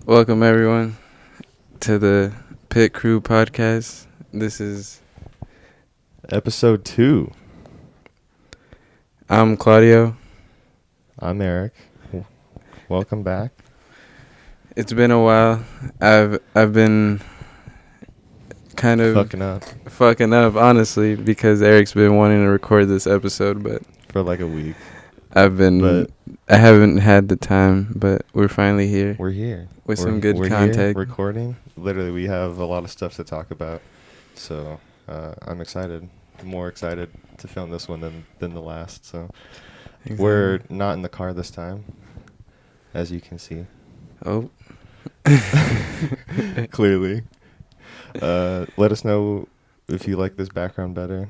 Welcome everyone to the PitCrew podcast. This is Episode 2. I'm Claudio. I'm Eric. Welcome back. It's been a while. I've been kind of fucking up honestly because Eric's been wanting to record this episode, but for like a week. I haven't had the time, but we're finally here. We're here with some good content. Here recording. Literally, we have a lot of stuff to talk about. So I'm excited. More excited to film this one than the last. So exactly. We're not in the car this time, as you can see. Oh. Clearly. Let us know if you like this background better.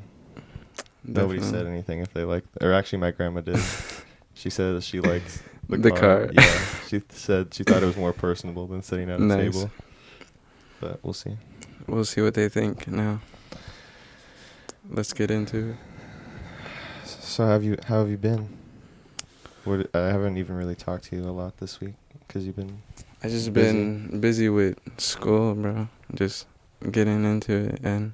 Definitely. Nobody said anything if they liked, or actually my grandma did. She said she liked the car. Yeah, she said she thought it was more personable than sitting at a table. But we'll see. We'll see what they think now. Let's get into it. So how have you been? I haven't even really talked to you a lot this week because you've been. I just been busy with school, bro. Just getting into it and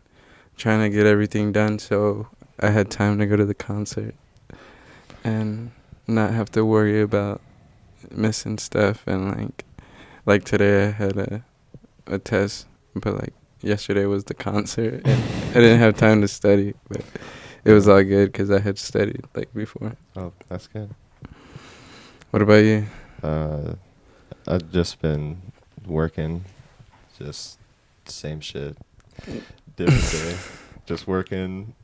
trying to get everything done so I had time to go to the concert and not have to worry about missing stuff. And like today I had a test, but like yesterday was the concert and I didn't have time to study, but it was all good because I had studied like before. Oh, that's good. What about you? I've just been working, just same shit, different day. Just working,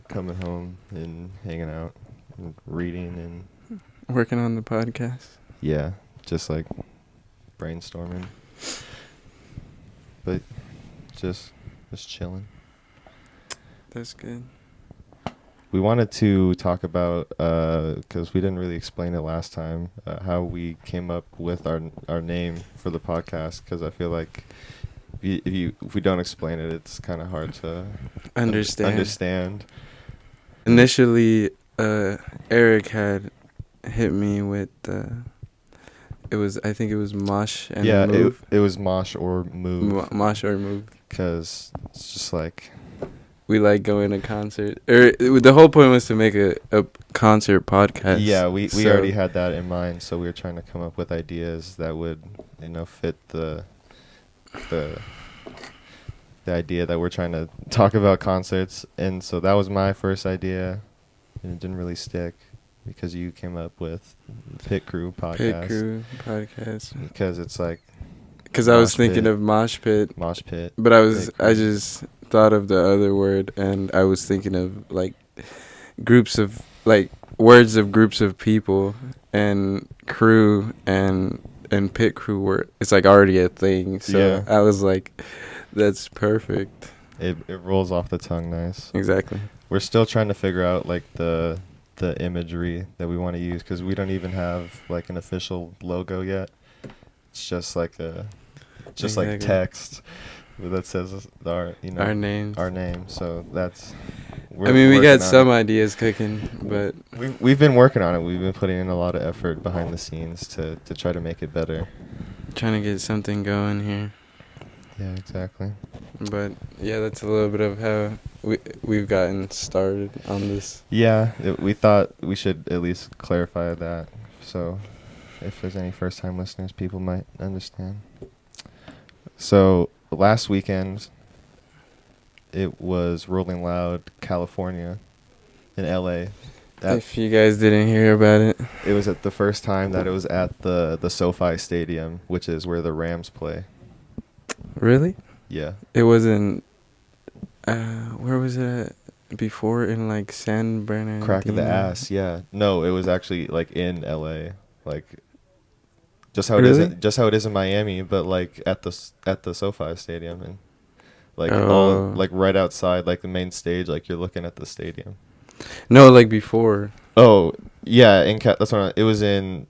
coming home, and hanging out, and reading, and working on the podcast. Yeah, just like brainstorming, but just chilling. That's good. We wanted to talk about, because we didn't really explain it last time, how we came up with our name for the podcast, because I feel like if we don't explain it, it's kind of hard to understand. Initially, Eric had hit me with I think it was Mosh and Move. It was Mosh or Move. Mosh or Move. Because it's just like we like going to concert. The whole point was to make a concert podcast. Yeah, we already had that in mind, so we were trying to come up with ideas that would, fit the idea that we're trying to talk about concerts. And so that was my first idea, and it didn't really stick because you came up with PitCrew podcast. PitCrew podcast. Because it's like, because I was thinking of Mosh Pit, but I just thought of the other word, and I was thinking of like groups of like words of groups of people, and crew and PitCrew were it's like already a thing. So yeah. I was like, that's perfect. It rolls off the tongue nice. Exactly. We're still trying to figure out like the imagery that we want to use, because we don't even have like an official logo yet. It's just like like text that says our name. Our name. So that's. We got some ideas cooking, but we've been working on it. We've been putting in a lot of effort behind the scenes to try to make it better. Trying to get something going here. Yeah, exactly. But yeah, that's a little bit of how we've gotten started on this. Yeah, we thought we should at least clarify that, so if there's any first-time listeners, people might understand. So last weekend, it was Rolling Loud, California, in LA. If you guys didn't hear about it, it was at the first time that it was at the SoFi Stadium, which is where the Rams play. Really? Yeah. It wasn't. Where was it at before? In like San Bernardino. Crack of the Ass. Yeah. No, it was actually like in LA, like just how it is in Miami, but like at the SoFi Stadium, and like all like right outside like the main stage, like you're looking at the stadium. No, like before. Oh yeah, that's what it was in.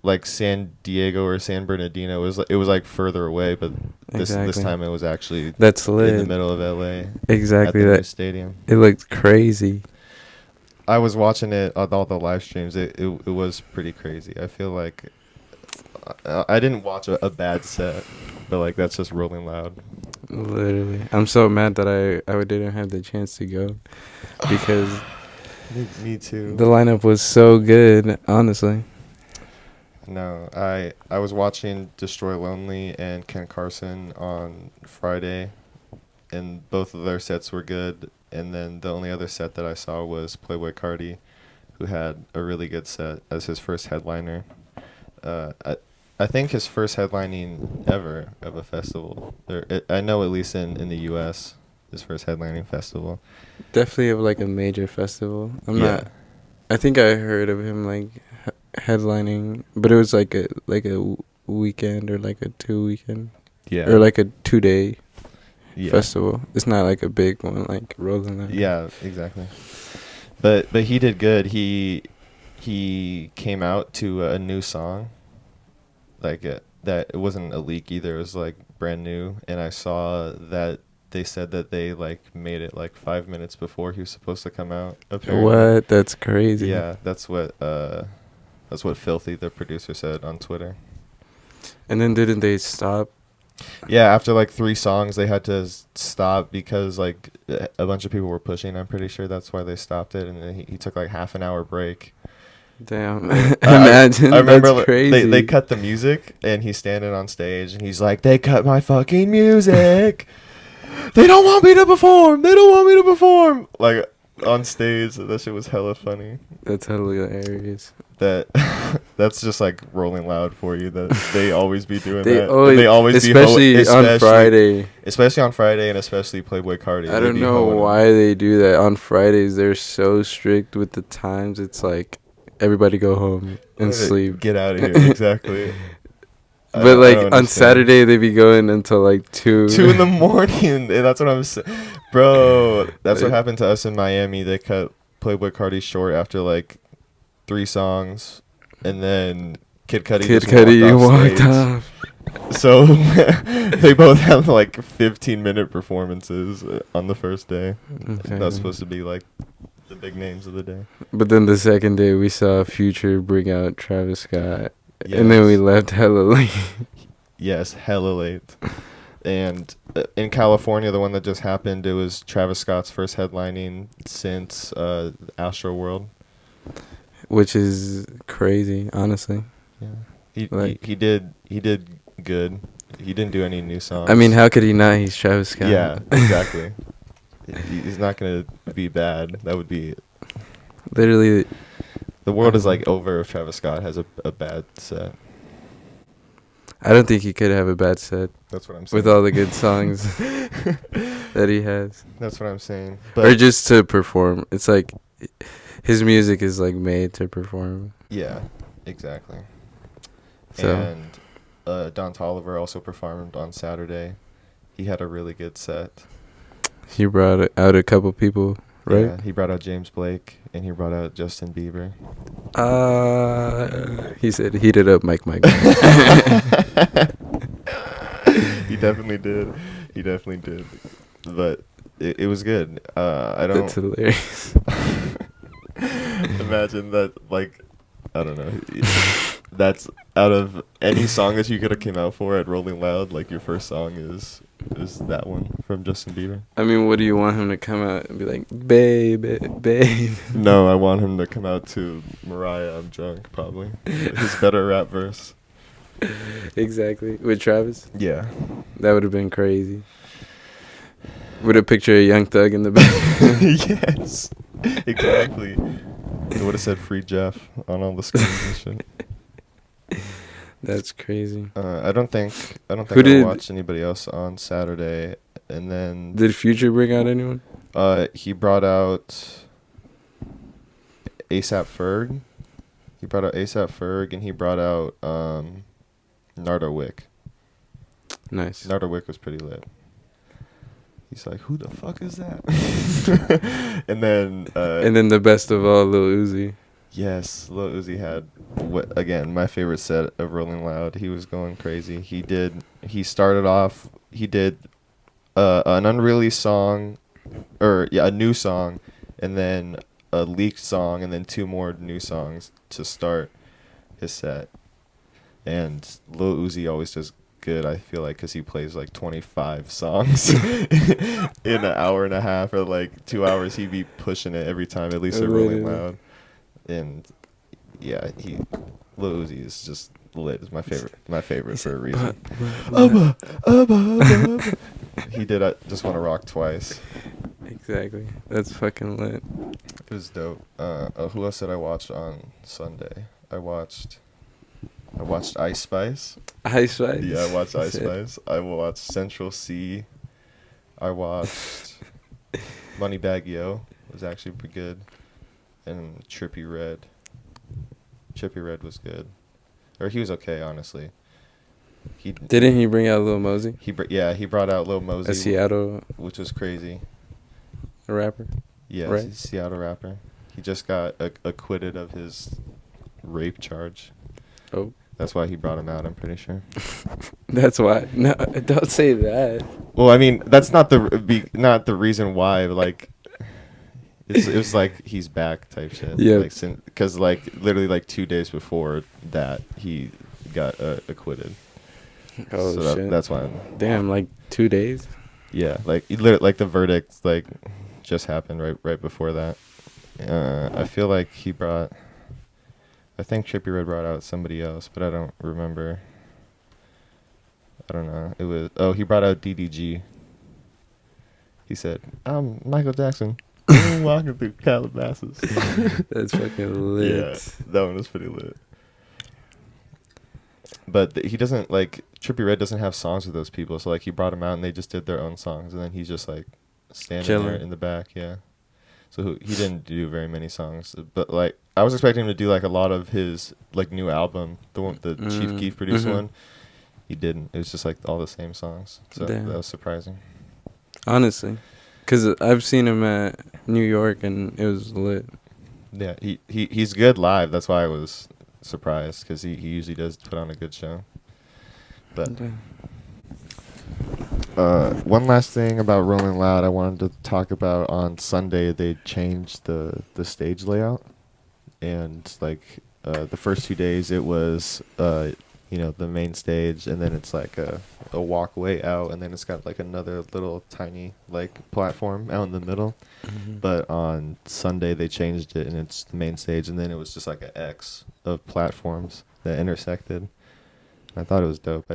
Like San Diego or San Bernardino. It was like further away, but this time it was actually that's lit. In the middle of LA. Exactly, at the new stadium. It looked crazy. I was watching it on all the live streams. It was pretty crazy. I feel like I didn't watch a bad set, but like that's just Rolling Loud. Literally, I'm so mad that I didn't have the chance to go because Me too. the lineup was so good. Honestly, No, I was watching Destroy Lonely and Ken Carson on Friday, and both of their sets were good. And then the only other set that I saw was Playboy Cardi, who had a really good set as his first headliner. I think his first headlining ever of a festival. I know at least in the U.S. his first headlining festival. definitely of like a major festival. Yeah. I think I heard of him like headlining, but it was like a weekend or like a 2 weekend Yeah. or like a 2 day yeah. festival. It's not like a big one like Rolling Loud. Yeah, exactly. But he did good. He came out to a new song. Like that it wasn't a leak either. It was like brand new, and I saw that they said that they like made it like 5 minutes before he was supposed to come out. Apparently. What? That's crazy. Yeah, that's what Filthy, the producer, said on Twitter. And then didn't they stop? Yeah, after like 3 songs, they had to stop because like a bunch of people were pushing. I'm pretty sure that's why they stopped it, and then he took like half an hour break. Damn. Imagine. I remember that's crazy. they cut the music, and he's standing on stage, and he's like, "They cut my fucking music. They don't want me to perform. They don't want me to perform." Like on stage, that shit was hella funny. That's hilarious. That's just like Rolling Loud for you. That they always be doing They that. always, And they always especially be on Friday. especially on Friday, and especially Playboy Cardi. I They don't be know hoeing 'em. why they do that on Fridays. They're so strict with the times. It's like everybody go home and sleep. Get out of here, exactly. But like on Saturday they be going until like 2 in the morning, and that's what I'm saying, bro. That's what happened to us in Miami. They cut Playboy Cardi short after like 3 songs, and then Kid Cudi walked off. So they both had like 15-minute performances on the first day. Okay. That's supposed to be like the big names of the day. But then the second day we saw Future bring out Travis Scott. And then we left hella late. Yes, hella late. And in California, the one that just happened, it was Travis Scott's first headlining since Astro World. Which is crazy, honestly. Yeah. He did good. He didn't do any new songs. I mean, how could he not? He's Travis Scott. Yeah, exactly. He's not going to be bad. That would be... Literally... The world is like over if Travis Scott has a bad set. I don't think he could have a bad set. That's what I'm saying. With all the good songs that he has. That's what I'm saying. Or just to perform. It's like his music is like made to perform. Yeah, exactly. So. And Don Toliver also performed on Saturday. He had a really good set. He brought out a couple people, right? Yeah, he brought out James Blake, and he brought out Justin Bieber. He said heat it up, Mike. He definitely did. But it was good. I don't... That's hilarious. Imagine that, like, I don't know. That's out of any song that you could have came out for at Rolling Loud, like your first song is that one from Justin Bieber. I mean, what do you want him to come out and be like, babe? No, I want him to come out to Mariah, I'm Drunk, probably. His better rap verse. Exactly. With Travis? Yeah. That would have been crazy. With a picture of Young Thug in the back. Yes. Exactly. It would have said Free Jeff on all the screens and shit. That's crazy. I don't think I watched anybody else on Saturday. And then did Future bring out anyone? He brought out ASAP Ferg. And he brought out Nardo Wick. Nice. Nardo Wick was pretty lit. He's like, who the fuck is that? And then the best of all, Lil Uzi. Yes, Lil Uzi had my favorite set of Rolling Loud. He was going crazy. He started off, he did an unreleased song, a new song, and then a leaked song, and then 2 more new songs to start his set. and Lil Uzi always does good, I feel like, because he plays like 25 songs in an hour and a half or like 2 hours. He'd be pushing it every time, at least they're Rolling Loud. And yeah, Lil Uzi is just lit. Is my favorite for a reason. He did Just Wanna Rock twice. Exactly. That's fucking lit. It was dope. Who else did I watch on Sunday? I watched Ice Spice. Ice Spice? Yeah, I watched Ice Spice. I watched Central C. I watched Moneybagg Yo. It was actually pretty good. And Trippie Redd. Trippie Redd was good. Or he was okay, honestly. Didn't he bring out Lil Mosey? He brought out Lil Mosey. A Seattle... Which was crazy. A rapper? Yeah, right? He's a Seattle rapper. He just got acquitted of his rape charge. Oh. That's why he brought him out, I'm pretty sure. That's why. No, don't say that. Well, I mean, that's not the reason why, like... It was like he's back type shit. Yeah. Like, because like literally like 2 days before that he got acquitted. Oh so shit! That's why. Damn, like 2 days. Yeah, like like the verdict like just happened right before that. I feel like I think Trippie Redd brought out somebody else, but I don't remember. I don't know. He brought out DDG. He said, "I'm Michael Jackson." Walking through Calabasas. That's fucking lit. Yeah, that one was pretty lit. But he doesn't like Trippie Redd doesn't have songs with those people, so like he brought them out and they just did their own songs, and then he's just like standing there in the back, yeah. So he didn't do very many songs, but like I was expecting him to do like a lot of his like new album, the Chief Keef produced one. He didn't. It was just like all the same songs, so that was surprising. Honestly. Because I've seen him at New York, and it was lit. Yeah, he's good live. That's why I was surprised, because he usually does put on a good show. But one last thing about Rolling Loud I wanted to talk about. On Sunday, they changed the stage layout. And, like, the first 2 days, it was, the main stage, and then it's like a walkway out, and then it's got like another little tiny like platform out in the middle. But on Sunday they changed it, and it's the main stage, and then it was just like an X of platforms that intersected. I thought it was dope.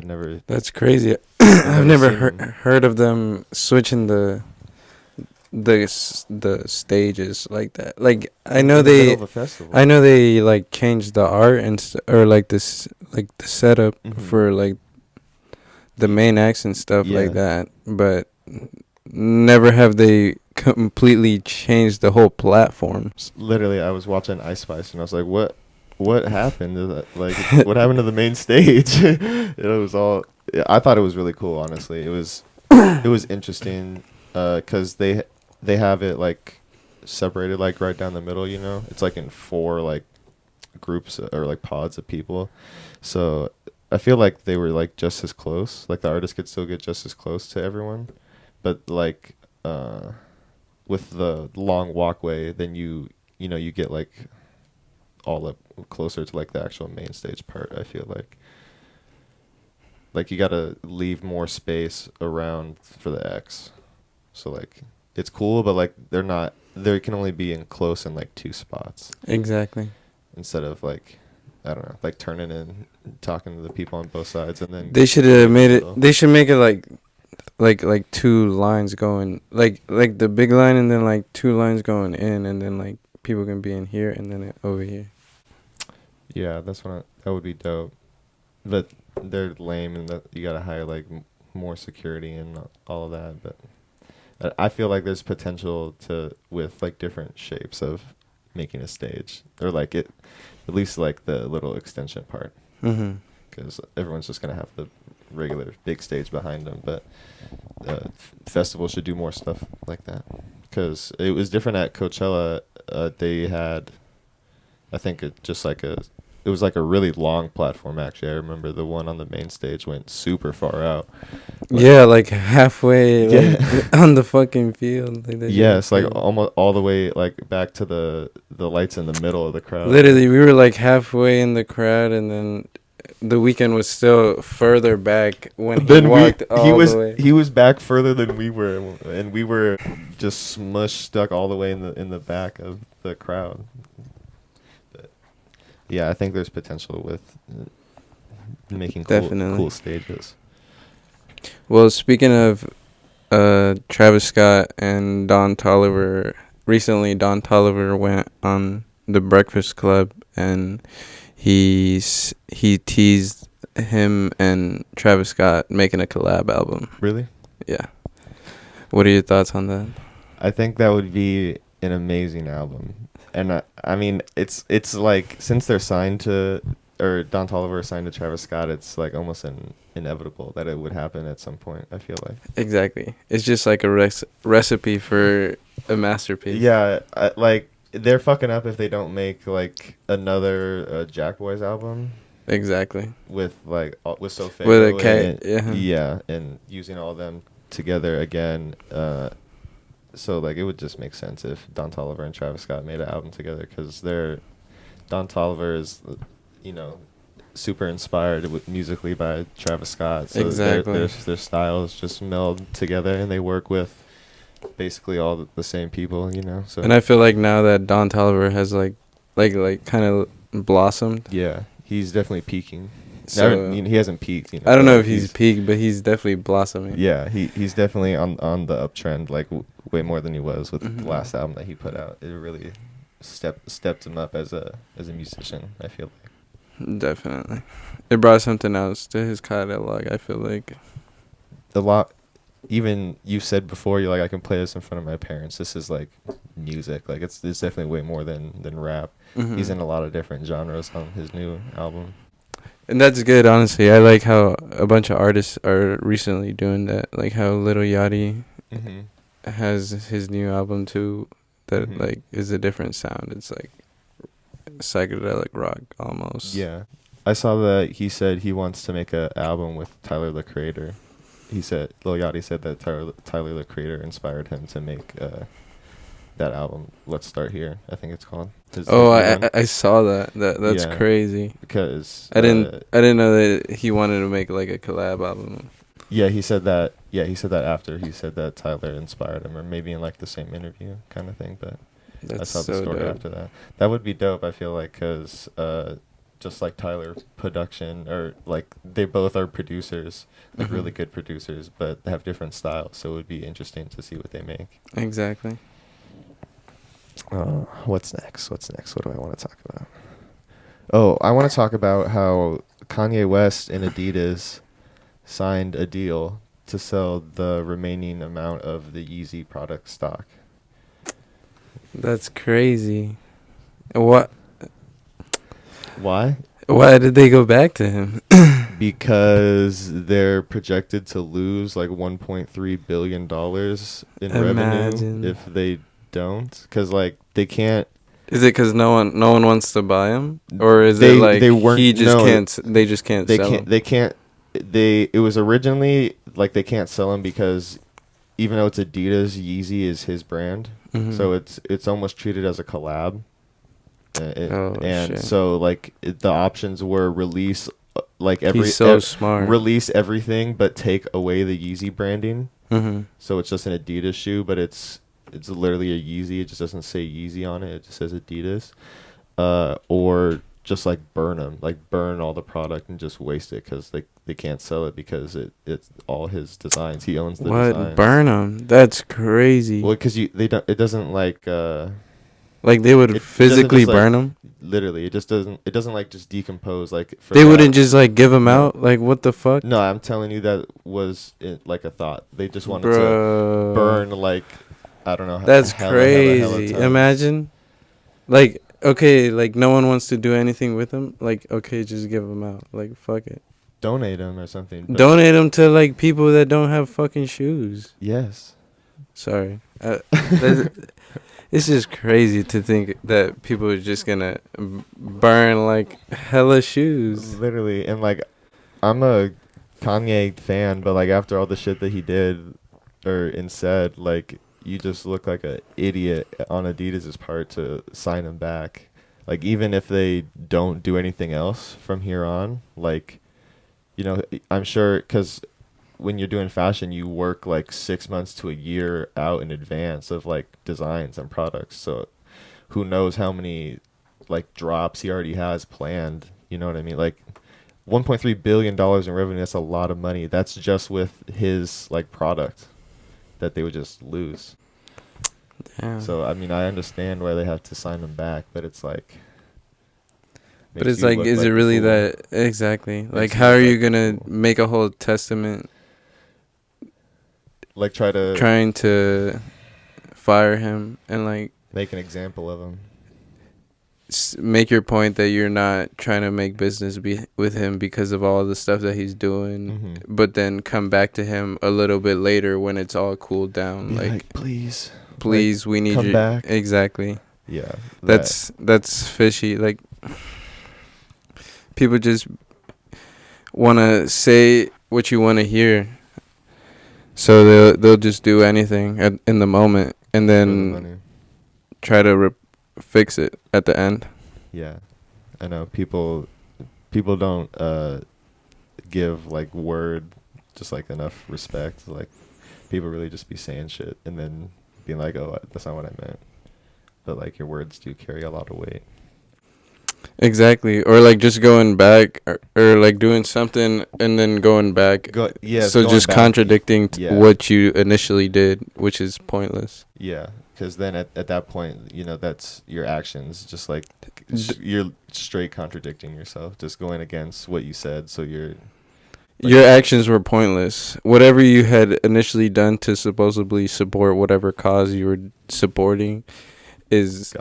That's crazy. I've never heard of them switching the stages like that. Like I know they like changed the art or like this like the setup for like the main acts and stuff like that, but never have they completely changed the whole platforms. Literally, I was watching Ice Spice and I was like, what happened to that? Like, what happened to the main stage? It was all. I thought it was really cool. Honestly, it was interesting because they have it like separated like right down the middle. You know, it's like in 4 like groups or like pods of people. So I feel like they were like just as close. Like the artists could still get just as close to everyone, but like with the long walkway, then you get like all up closer to like the actual main stage part. I feel like you gotta leave more space around for the X. So like it's cool, but like they can only be close in like 2 spots. Exactly. Instead of like, I don't know, like turning and talking to the people on both sides, and then they should have made it. They should make it like 2 lines going, like the big line, and then like 2 lines going in, and then like people can be in here and then over here. Yeah, that would be dope. But they're lame, and that you gotta hire like more security and all of that. But I feel like there's potential with like different shapes of making a stage, or like it, at least like the little extension part. Because everyone's just gonna have the regular big stage behind them. But festivals should do more stuff like that. Because it was different at Coachella. They had, I think, it was like a really long platform, actually. I remember the one on the main stage went super far out. Like halfway on the fucking field. Yes, like almost all the way like back to the lights in the middle of the crowd. Literally, we were like halfway in the crowd, and then The Weeknd was still further back when he Then walked all the way. he was back further than we were, and we were just smushed, stuck all the way in the back of the crowd. But yeah, I think there's potential with making Definitely. cool stages. Well, speaking of Travis Scott and Don Toliver, recently Don Toliver went on The Breakfast Club and he teased him and Travis Scott making a collab album. Really? Yeah. What are your thoughts on that? I think that would be an amazing album, and I mean it's like since they're signed to, or Don Toliver signed to Travis Scott, it's like almost inevitable that it would happen at some point. I feel like Exactly. It's just like a recipe for a masterpiece. yeah, like they're fucking up if they don't make like another Jack Boys album Exactly. with like with Sophia With a K. Yeah. yeah, and using all of them together again. So like it would just make sense if Don Toliver and Travis Scott made an album together, because Don Toliver is, you know, super inspired musically by Travis Scott. So Exactly. their styles just meld together, and they work with basically all the same people, you know. So And I feel like now that Don Toliver has like kind of blossomed. yeah, he's definitely peaking. So He hasn't peaked. You know, I don't know if he's peaked, but he's definitely blossoming. Yeah, he's definitely on the uptrend, like way more than he was with the last album that he put out. It really stepped him up as a musician, I feel like. Definitely. It brought something else to his catalog, I feel like. A lot. Even you said before, you're like, I can play this in front of my parents. This is like music. Like it's definitely way more than rap. Mm-hmm. He's in a lot of different genres on his new album. And that's good, honestly. I like how a bunch of artists are recently doing that. Like how Lil Yachty has his new album too, that like is a different sound. It's like psychedelic rock almost. Yeah, I saw that he said he wants to make an album with Tyler the Creator. He said Lil Yachty said that Tyler the Creator inspired him to make that album. Let's Start Here, I think it's called. I saw that. That's Yeah, crazy. because I didn't know that he wanted to make like a collab album. Yeah, he said that. Yeah, he said that after he said that Tyler inspired him, or maybe in like the same interview kind of thing. But I saw the story dope. after that. That would be dope. I feel like, because just like Tyler production, or like they both are producers, like really good producers, but they have different styles. So it would be interesting to see what they make. Exactly. What's next? What do I want to talk about? Oh, I want to talk about how Kanye West and Adidas signed a deal to sell the remaining amount of the Yeezy product stock. That's crazy. What? Why? Why did they go back to him? Because they're projected to lose like $1.3 billion in revenue if they don't. Because like they can't. Is it because no one wants to buy them, or is it like he just can't? They just can't. They sell can't. them? They can't. It was originally like they can't sell them because even though it's Adidas, Yeezy is his brand, so it's almost treated as a collab. Shit. So like the options were release like smart. Release everything but take away the Yeezy branding. So it's just an Adidas shoe, but it's literally a Yeezy. It just doesn't say Yeezy on it. It just says Adidas. Or just like burn them, like burn all the product and just waste it because they can't sell it because it's all his designs. He owns the designs. Burn them? That's crazy. Well, because they don't. It doesn't like. Like they would physically burn them. Literally, it doesn't like just decompose. Like they wouldn't just like give them out. Like what the fuck? No, I'm telling you that was like a thought. They just wanted to burn like I don't know. That's crazy. Imagine, like okay, like no one wants to do anything with them. Like okay, just give them out. Like fuck it. Donate them or something. Donate them to like people that don't have fucking shoes. Yes. Sorry. It's just crazy to think that people are just gonna burn like hella shoes. Literally, and like, I'm a Kanye fan, but like after all the shit that he did and said, like you just look like an idiot on Adidas's part to sign him back. like even if they don't do anything else from here on, like, you know, I'm sure because when you're doing fashion, you work like 6 months to a year out in advance of like designs and products. So who knows how many like drops he already has planned. You know what I mean? Like $1.3 billion in revenue, that's a lot of money. That's just with his like product that they would just lose. Damn. So I mean, I understand why they have to sign him back, but it's like, But makes it's you like, look is like it the really fool. that exactly? Makes Like, you how look are you like the gonna fool. make a whole testament Like try to trying to fire him and like make an example of him. make your point that you're not trying to make business with him because of all the stuff that he's doing, Mm-hmm. but then come back to him a little bit later when it's all cooled down. Be Like, like, please, please, we need come you. back. Exactly. Yeah, That's fishy. Like, people just want to say what you want to hear, so they'll just do anything in the moment and for the then money. try to fix it at the end. Yeah, I know people don't give like word just like enough respect. Like people really just be saying shit and then being like, oh, that's not what I meant. But like your words do carry a lot of weight. Exactly. Or like just going back or like doing something and then going back. So going just back, contradicting yeah. what you initially did, which is pointless. Yeah, because then at that point, you know, that's your actions. Just like you're straight contradicting yourself, just going against what you said. So you're like, your actions were pointless. Whatever you had initially done to supposedly support whatever cause you were supporting is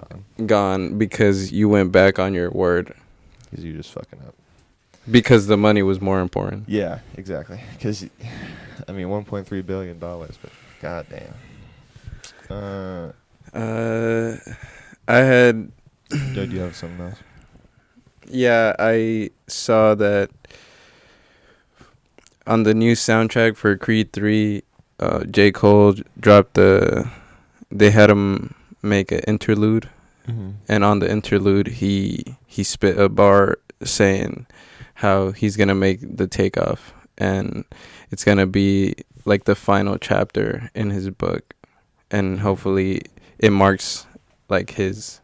gone because you went back on your word. Because you just fucking up. Because the money was more important. Yeah, exactly. Because, I mean, $1.3 billion, but goddamn. I had... Do you have something else? Yeah, I saw that on the new soundtrack for Creed 3, J. Cole dropped they had him make an interlude, and on the interlude he spit a bar saying how he's gonna make the takeoff, and it's gonna be like the final chapter in his book, and hopefully it marks like his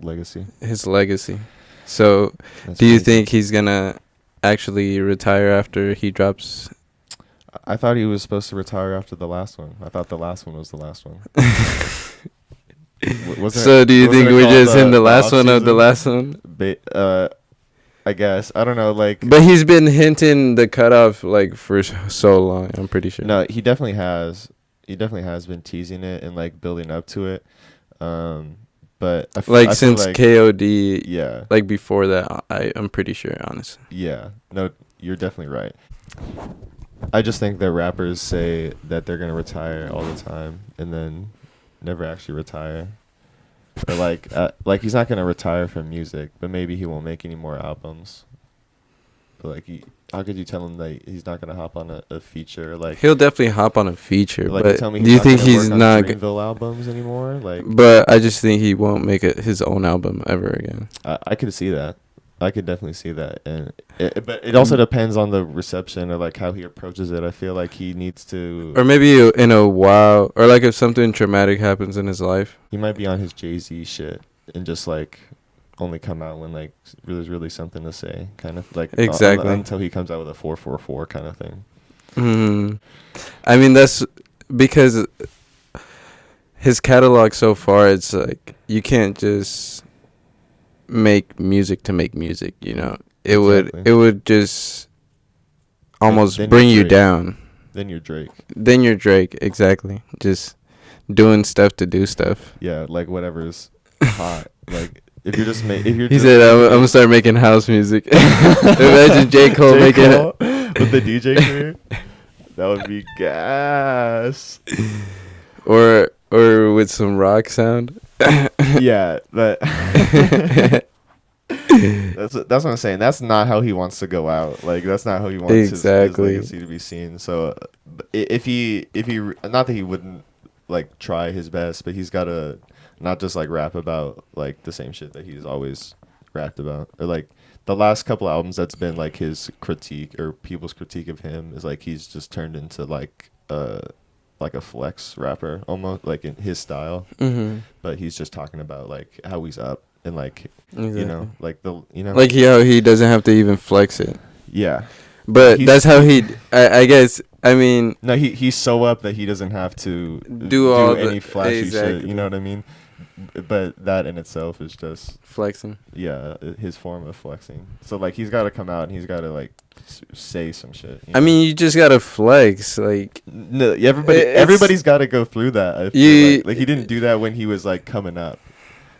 legacy. So That's do you amazing. think he's gonna actually retire after he drops? I thought he was supposed to retire after the last one. I thought the last one was the last one. So do you think we're just in the last one of the last one? I guess. I don't know, like... But he's been hinting the cutoff, like, for so long, I'm pretty sure. No, he definitely has. He definitely has been teasing it and, like, building up to it. But I since feel like, KOD, yeah. like, before that, I'm pretty sure, honestly. Yeah. No, you're definitely right. I just think that rappers say that they're going to retire all the time and then never actually retire. Or like he's not going to retire from music, but maybe he won't make any more albums. But like, how could you tell him that he's not going to hop on a feature? Like, he'll definitely hop on a feature, like, but tell me do you think he's not Dreamville albums anymore? Like, but I just think he won't make his own album ever again. I could see that. I could definitely see that, and but it also depends on the reception or like how he approaches it. I feel like he needs to, or maybe in a while, or like if something traumatic happens in his life, he might be on his Jay-Z shit and just like only come out when like there's really something to say, kind of like exactly until he comes out with a 444 kind of thing. I mean, that's because his catalog so far, it's like you can't just make music to make music, you know. It would just almost then bring you down. Then you're Drake. Exactly. Just doing stuff to do stuff. Yeah, like whatever's hot. Like if you're just he said I'm gonna start making house music. Imagine J. Cole making it with the DJ career. That would be gas. Or with some rock sound. Yeah, but that's what I'm saying. That's not how he wants to go out. Like that's not how he wants his legacy to be seen. So if he not that he wouldn't like try his best, but he's got to not just like rap about like the same shit that he's always rapped about, or like the last couple albums that's been like his critique or people's critique of him is like he's just turned into like a flex rapper almost, like in his style. But he's just talking about like how he's up and like you know, like like how he doesn't have to even flex it. Yeah, but that's how I guess. I mean, no, he's so up that he doesn't have to do any flashy shit. You know what I mean? But that in itself is just flexing. Yeah, his form of flexing. So like he's got to come out and he's got to like say some shit. I mean, you just gotta flex. Like no, everybody's got to go through that. I feel like he didn't do that when he was like coming up.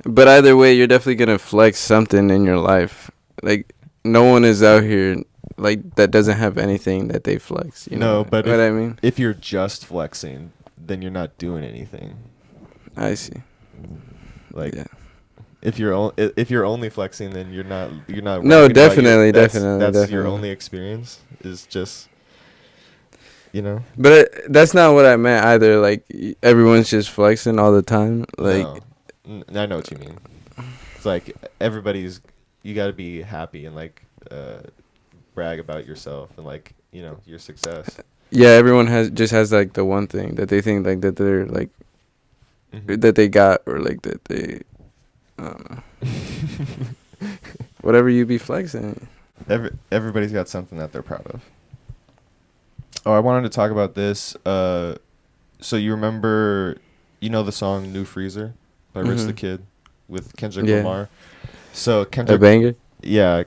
But either way, you're definitely gonna flex something in your life. Like no one is out here like that doesn't have anything that they flex. You know but what I mean? If you're just flexing, then you're not doing anything. I see. Like, if you're only flexing, then you're not. No, definitely. That's your only experience. Is just, you know. But that's not what I meant either. Like everyone's just flexing all the time. Like, no, I know what you mean. It's like you got to be happy and like brag about yourself and like your success. Yeah, everyone has like the one thing that they think like that they're like. That they got, or like that they, I don't know. Whatever you be flexing. Everybody's got something that they're proud of. Oh, I wanted to talk about this. So you remember, the song "New Freezer" by Rich the Kid with Kendrick Lamar. So Kendrick, a banger. Yeah,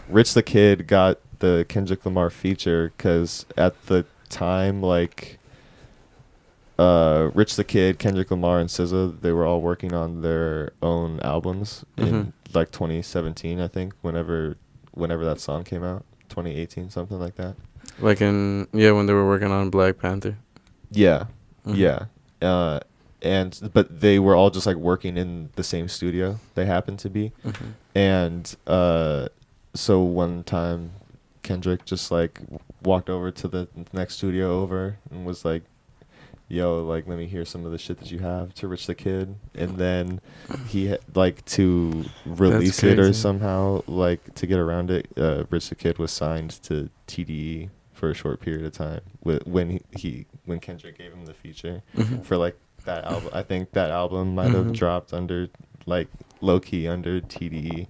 Rich the Kid got the Kendrick Lamar feature because at the time, like. Rich the Kid, Kendrick Lamar, and SZA, they were all working on their own albums in like 2017, I think. Whenever that song came out, 2018, something like that. Like when they were working on Black Panther. Yeah, yeah. But they were all just like working in the same studio. They happened to be, and so one time, Kendrick just like walked over to the next studio over and was like, yo, like, let me hear some of the shit that you have to Rich the Kid. And then he, like, to release it or somehow, like, to get around it, Rich the Kid was signed to TDE for a short period of time when Kendrick gave him the feature for, like, that album. I think that album might have dropped under, like, low-key under TDE.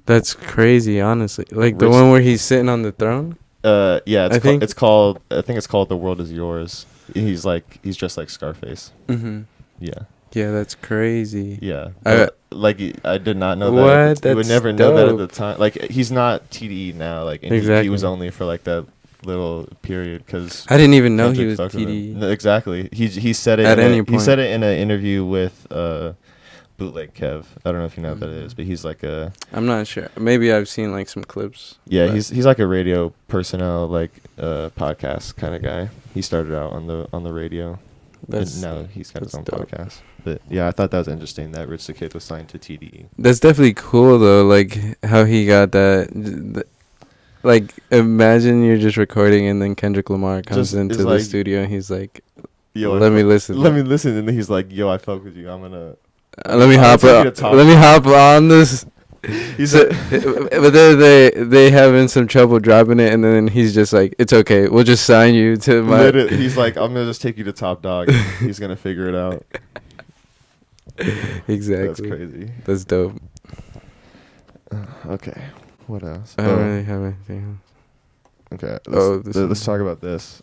That's crazy, honestly. Like, the one where he's sitting on the throne? Yeah, I think it's called The World Is Yours. He's dressed like Scarface. Yeah, that's crazy. Yeah, I did not know that. You would never know that at the time. Like, he's not TDE now. Like, and he was only for like that little period because I didn't even know he was TDE. No, exactly. He said it at any point. He said it in an interview with Bootleg Kev. I don't know if you know what that is, but he's like a. I'm not sure. Maybe I've seen like some clips. Yeah, he's like a radio personnel, like podcast kind of guy. He started out on the radio. And now he's got his own podcast. But yeah, I thought that was interesting that Rich the Kid was signed to TDE. That's definitely cool though, like how he got that. Like, imagine you're just recording and then Kendrick Lamar comes into the studio and he's like, "Yo, let me listen." And then he's like, "Yo, I fuck with you. I'm gonna." Let me hop on this. But they having some trouble dropping it, and then he's just like, "It's okay, we'll just sign you to my." He's like, "I'm gonna just take you to Top Dog." He's gonna figure it out. Exactly. That's crazy. That's dope. Okay, what else? I don't really have anything else. Okay. Let's talk about this.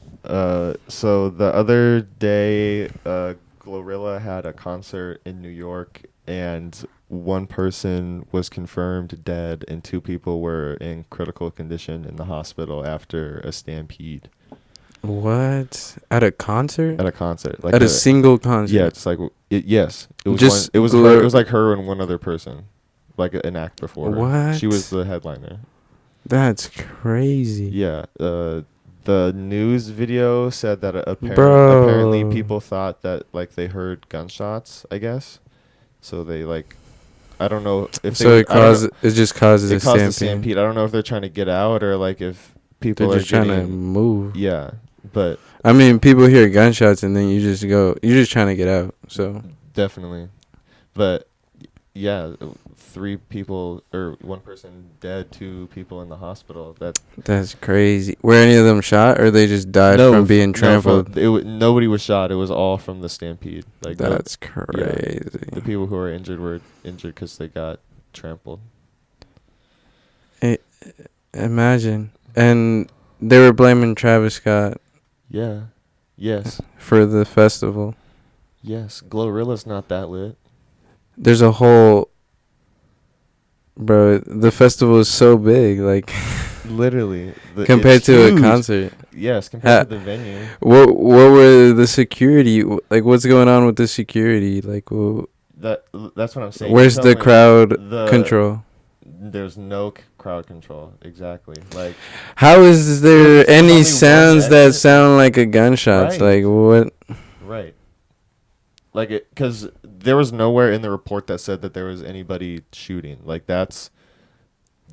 So the other day, Glorilla had a concert in New York, and one person was confirmed dead, and 2 people were in critical condition in the hospital after a stampede. What? At a concert? At a concert, like at a single concert. Yeah, it's like yes, it was just it was her. It was like her and one other person, like an act before. What? Her. She was the headliner. That's crazy. Yeah. The news video said that apparently people thought that like they heard gunshots, I guess. So they like, I don't know if it just causes a stampede. I don't know if they're trying to get out or like if people they're just trying to move. Yeah, but I mean, people hear gunshots and then you just go. You're just trying to get out. So Definitely. But yeah, 3 people or 1 person dead, 2 people in the hospital. that's crazy. Were any of them shot, or they just died No, from being trampled? nobody was shot. It was all from the stampede. Like That's crazy. the people who were injured because they got trampled. Imagine. And they were blaming Travis Scott Yeah. Yes. for the festival. Yes. Glorilla's not that lit. There's a whole. Bro, the festival is so big, like Literally. compared It's to a huge. concert. Yes, compared to the venue. What were the security like? What's going on with the security? Like, That's what I'm saying. where's You the tell me crowd control? There's no crowd control. Exactly. Like, How is there There's only any one sounds that exit. sound like a gunshots? Right. Like what? right. Like it, because there was nowhere in the report that said that there was anybody shooting. Like that's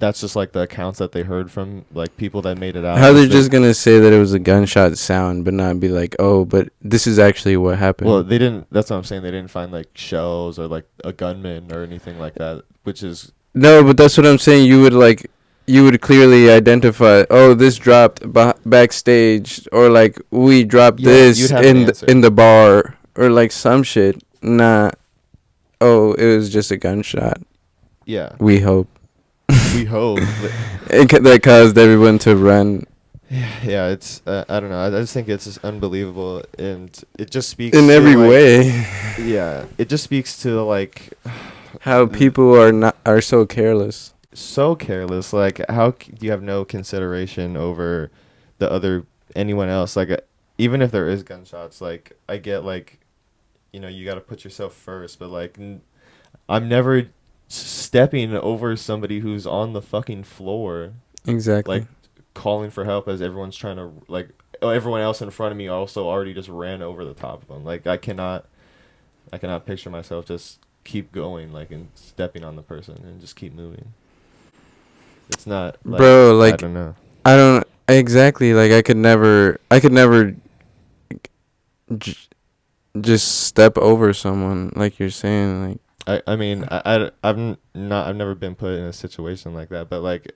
just like the accounts that they heard from like people that made it out. How they're just gonna say that it was a gunshot sound, but not be like, oh, but this is actually what happened. Well, they didn't. That's what I'm saying. They didn't find like shells or like a gunman or anything like that. Which is No, but that's what I'm saying. You would clearly identify. Oh, this dropped backstage, or like we dropped Yeah, this you'd have an answer. in the bar, or like some shit. Nah. Oh, it was just a gunshot. yeah. We hope. We hope. That caused everyone to run. Yeah, it's I don't know. I just think it's just unbelievable, and it just speaks In to, every like, way. Yeah, it just speaks to like How people are so careless. so careless. Like, how do you have no consideration over anyone else? Like, even if there is gunshots, like I get like, you got to put yourself first, but like, I'm never stepping over somebody who's on the fucking floor, Exactly. like calling for help as everyone's trying to like. Oh, everyone else in front of me also already just ran over the top of them. Like, I cannot picture myself just keep going, like, and stepping on the person and just keep moving. It's not, like, Bro, like, I don't know. I don't exactly, like I could never just step over someone, like you're saying, like I mean, I've never been put in a situation like that, but like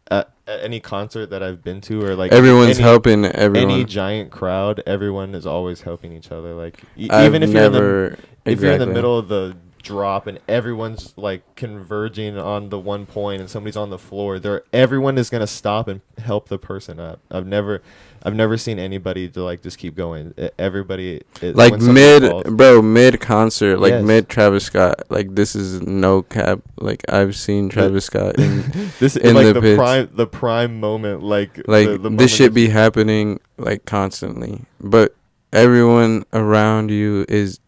at any concert that I've been to, or like everyone's helping everyone. Any giant crowd, everyone is always helping each other. Like I've even if never, you're in the middle of the drop and everyone's like converging on the one point and somebody's on the floor, everyone is gonna stop and help the person up. I've never seen anybody to like just keep going. Everybody like mid concert, like Yes. mid Travis Scott, like this is no cap. Like I've seen Travis Scott in this is in like the pits. the prime moment, like the moment this should be happening like constantly, but everyone around you is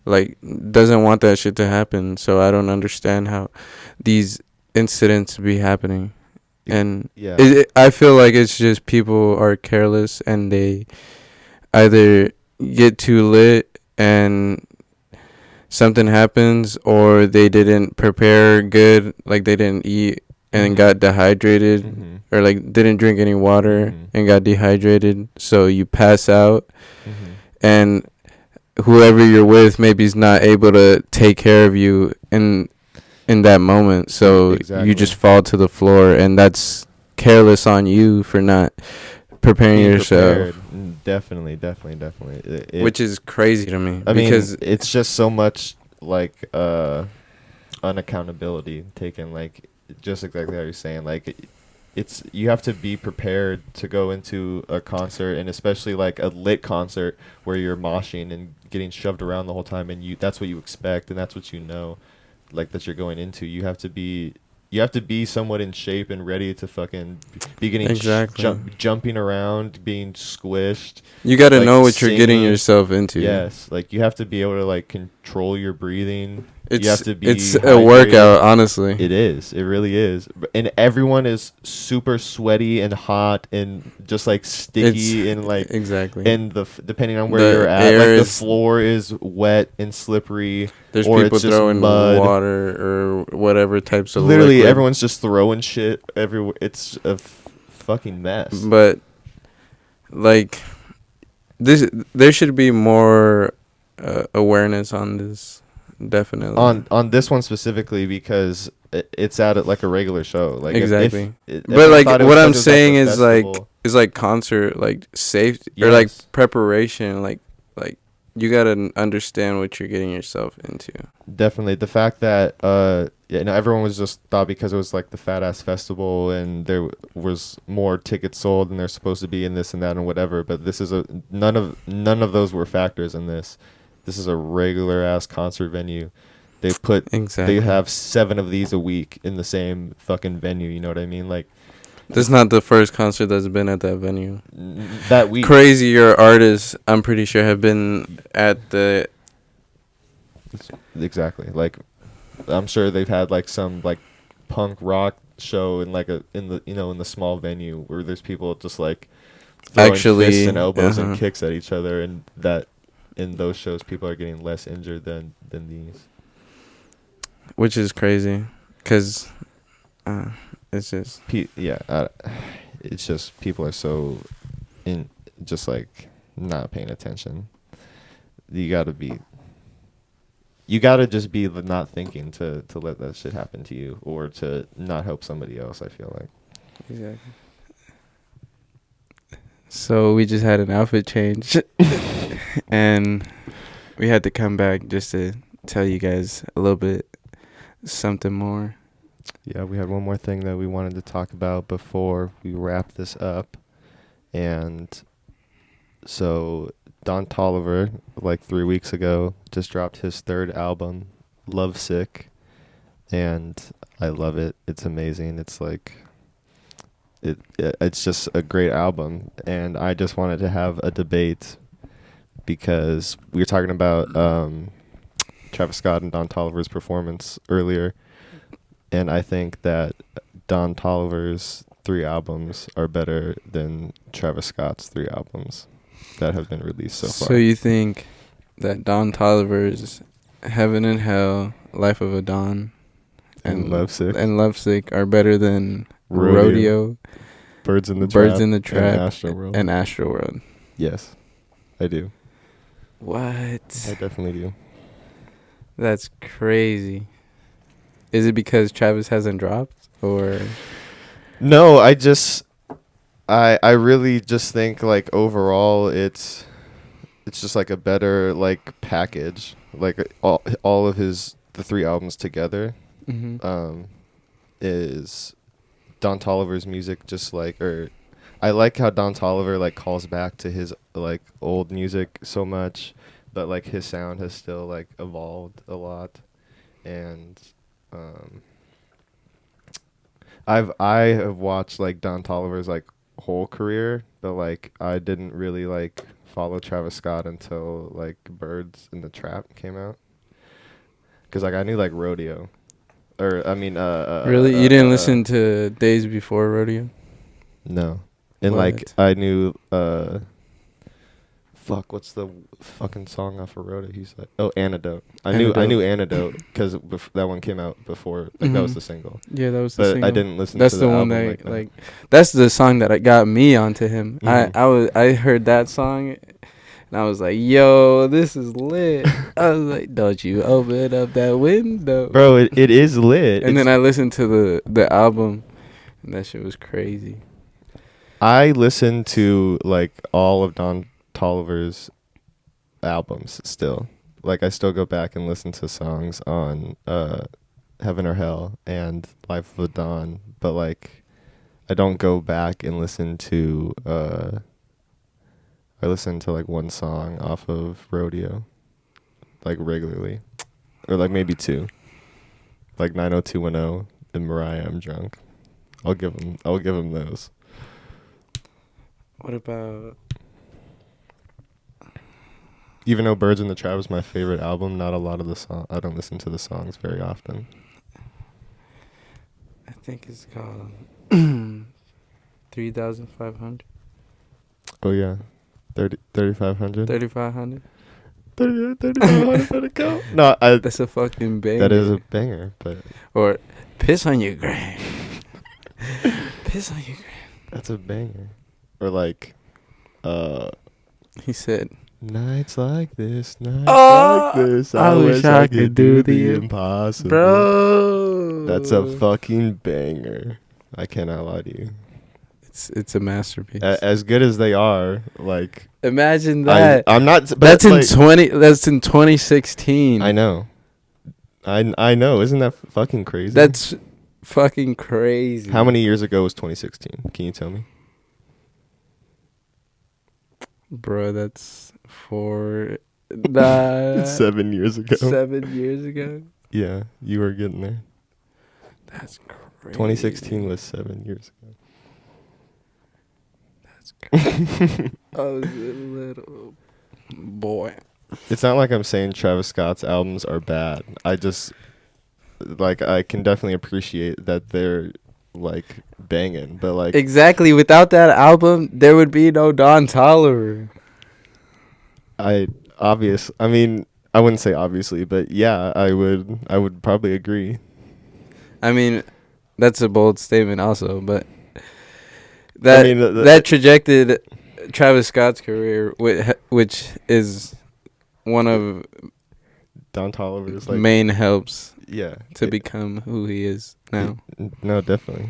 like doesn't want that shit to happen. So I don't understand how these incidents be happening. And yeah. I feel like it's just people are careless and they either get too lit and something happens, or they didn't prepare good, like they didn't eat and got dehydrated, Mhm. or like didn't drink any water and got dehydrated, so you pass out, and whoever you're with maybe is not able to take care of you in that moment, so Exactly. you just fall to the floor, and that's careless on you for not preparing Being yourself. prepared. Definitely. Which is crazy to me. I because mean, it's just so much like unaccountability taken, like just exactly how you're saying. Like it's you have to be prepared to go into a concert, and especially like a lit concert where you're moshing and getting shoved around the whole time, and that's what you expect, and that's what like that you're going into. You have to be somewhat in shape and ready to fucking be getting jumping around, being squished. You got to like know what you're getting singing. yourself into. Yes, like you have to be able to like control your breathing. You have to be. It's a hydrated. workout, honestly. It is. It really is. And everyone is super sweaty and hot and just like sticky and like exactly. And depending on where you're at, like the floor is wet and slippery. There's or people it's just throwing mud. water or whatever types of Literally, liquid. everyone's just throwing shit everywhere. It's a fucking mess. But like, there should be more awareness on this. Definitely. On this one specifically because it's at like a regular show. Like exactly. If But like what I'm saying is like concert like safety or like preparation like you gotta understand what you're getting yourself into. Definitely the fact that everyone was just thought because it was like the Fat Ass Festival and there was more tickets sold than there's supposed to be in this and that and whatever. But this is none of those were factors in this. This is a regular ass concert venue. They have 7 of these a week in the same fucking venue. You know what I mean? Like, this is not the first concert that's been at that venue. That week, crazier artists, I'm pretty sure, have been at the. Exactly. Like, I'm sure they've had like some like punk rock show in like in the small venue where there's people just like throwing fists and elbows and kicks at each other, and that. In those shows, people are getting less injured than these. Which is crazy, because it's just... it's just people are so just like not paying attention. You gotta just be not thinking to let that shit happen to you or to not help somebody else, I feel like. Exactly. So we just had an outfit change. And we had to come back just to tell you guys a little bit something more. Yeah, we had one more thing that we wanted to talk about before we wrap this up. And so Don Toliver, like 3 weeks ago, just dropped his 3rd album, Lovesick. And I love it. It's amazing. It's like... It's just a great album. And I just wanted to have a debate because we were talking about Travis Scott and Don Toliver's performance earlier, and I think that Don Toliver's 3 albums are better than Travis Scott's 3 albums that have been released so far. So you think that Don Toliver's Heaven and Hell, Life of a Don, and Lovesick are better than Rodeo, Birds in the Trap, and Astroworld? Yes, I do. What? I definitely do. That's crazy. Is it because Travis hasn't dropped, or? No, I really just think like overall it's just like a better like package, like all of the 3 albums together. Mm-hmm. Is Don Toliver's music just like, or I like how Don Toliver like calls back to his like old music so much, but like his sound has still like evolved a lot, and I have watched like Don Toliver's like whole career, but like I didn't really like follow Travis Scott until like Birds in the Trap came out, because like I knew like Rodeo, or I mean really, you didn't listen to Days Before Rodeo? No. And like I knew what's the fucking song off of Rodeo? He's like, Antidote. I knew Antidote because that one came out before. Like that was the single. Yeah, that was the single. But I didn't listen to the album. That's the one that like that's the song that got me onto him. Mm-hmm. I heard that song and I was like, yo, this is lit. I was like, don't you open up that window. Bro, it is lit. And then I listened to the album and that shit was crazy. I listened to like all of Don Toliver's albums still. Like I still go back and listen to songs on Heaven or Hell and Life of a Dawn, but like I don't go back and listen to I listen to like one song off of Rodeo like regularly, or like maybe 2, like 90210 and Mariah I'm Drunk. I'll give him those. What about... Even though Birds in the Trap is my favorite album, not a lot of the song. I don't listen to the songs very often. I think it's called 3,500. Oh yeah, 3,500. 3,500. 3,500 go. No, that's a fucking banger. That is a banger, but or Piss on Your Gram. Piss on Your Gram. That's a banger. Or like, He said, nights like this, "Oh, I wish I could do the impossible. bro." That's a fucking banger. I cannot lie to you. It's a masterpiece. As good as they are, like Imagine that. I'm not. But That's in like, 2016. I know. I know. Isn't that fucking crazy? That's fucking crazy. How many years ago was 2016? Can you tell me? Bro, that's for 7 years ago. 7 years ago. Yeah, you were getting there. That's crazy. 2016 was 7 years ago. That's crazy. I was a little boy. It's not like I'm saying Travis Scott's albums are bad. I just like I can definitely appreciate that they're like banging, but like Exactly. Without that album, there would be no Don Toliver. I mean, I wouldn't say obviously, but yeah, I would probably agree. I mean, that's a bold statement also, but that that trajected Travis Scott's career, which is one of Don Toliver's like main helps to become who he is now. No, definitely.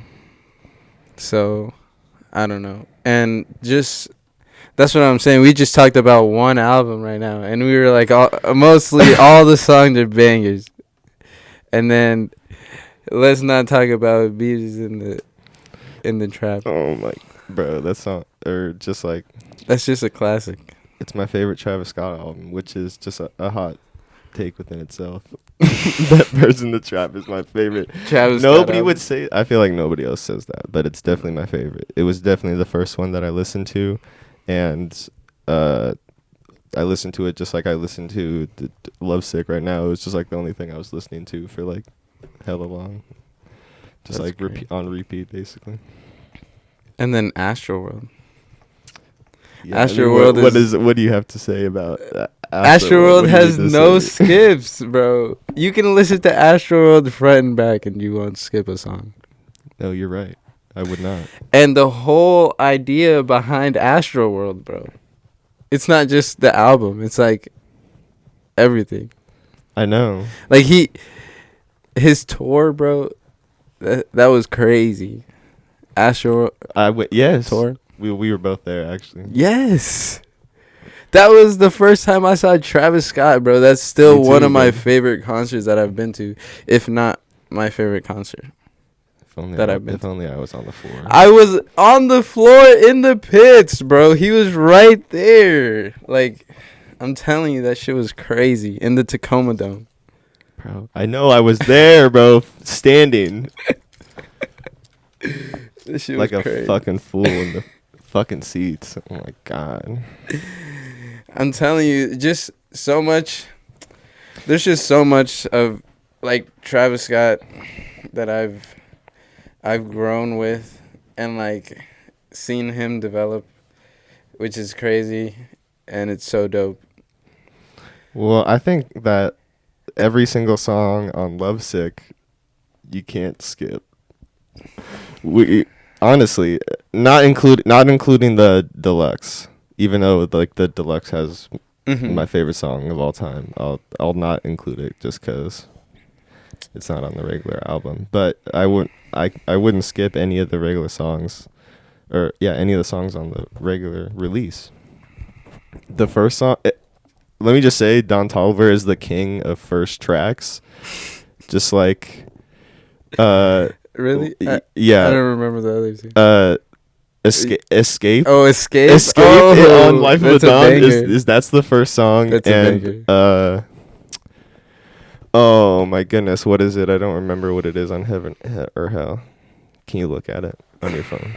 So, I don't know. And just, that's what I'm saying. We just talked about one album right now, and we were like, mostly all the songs are bangers. And then, let's not talk about beats in the trap. Oh my, bro, that song, or just like, that's just a classic. It's my favorite Travis Scott album, which is just a hot take within itself. That Birds in the Trap is my favorite. Travis Nobody would say. I feel like nobody else says that, but it's definitely my favorite. It was definitely the first one that I listened to, and I listened to it just like I listen to Lovesick right now. It was just like the only thing I was listening to for like hella long, just That's like on repeat basically. And then Astroworld. Yeah, Astroworld what do you have to say about that? Astroworld has no skips, bro. You can listen to Astroworld front and back and you won't skip a song. No, you're right. I would not. And the whole idea behind Astroworld, bro. It's not just the album. It's like everything. I know. Like his tour, bro, that was crazy. Astroworld. Yes. Tour. We were both there, actually. Yes. That was the first time I saw Travis Scott, bro. That's still one of my favorite concerts that I've been to, if not my favorite concert. If only I was on the floor. I was on the floor in the pits, bro. He was right there. Like, I'm telling you, that shit was crazy. In the Tacoma Dome. Bro, I know I was there, bro, standing. This shit like was a crazy. fucking fool in the fucking seats. Oh my god. I'm telling you, just so much. There's just so much of like Travis Scott that I've grown with and like seen him develop, which is crazy, and it's so dope. Well, I think that every single song on Lovesick you can't skip. We honestly not including the deluxe. Even though like the deluxe has my favorite song of all time, I'll not include it just because it's not on the regular album. But I wouldn't skip any of the regular songs, any of the songs on the regular release. The first song, let me just say, Don Toliver is the king of first tracks. Just like, really? Yeah. I don't remember the other two. Escape. Oh, Escape. On Life of a Dawn is that's the first song. That's and a banger. Oh my goodness, what is it? I don't remember what it is on Heaven or Hell. Can you look at it on your phone?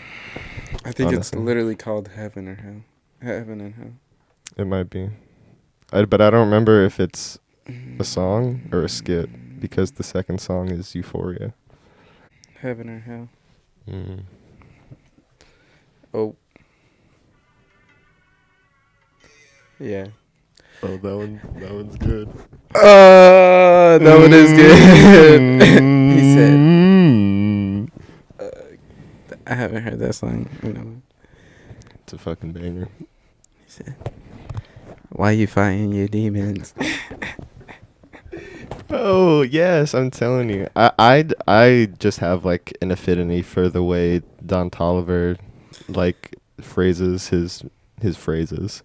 I think it's literally called Heaven or Hell. Heaven and Hell. It might be. But I don't remember if it's a song or a skit because the second song is Euphoria. Heaven or Hell. Mm. Oh. Yeah. Oh, that one's good. That one is good. He said, I haven't heard that song. It's a fucking banger. He said, Why you fighting your demons? Oh yes, I'm telling you. I just have like an affinity for the way Don Toliver like phrases his phrases.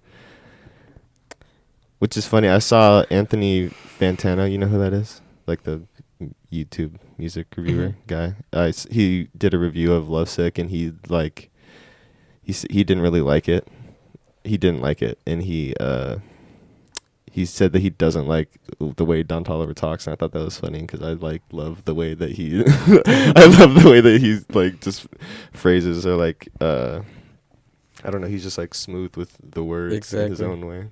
Which is funny. I saw Anthony Fantano, you know who that is? Like the YouTube music reviewer guy. He did a review of Lovesick and he didn't really like it. He didn't like it and he said that he doesn't like the way Don Toliver talks, and I thought that was funny because I love the way that he I love the way that he's like just phrases are like I don't know, he's just like smooth with the words in his own way.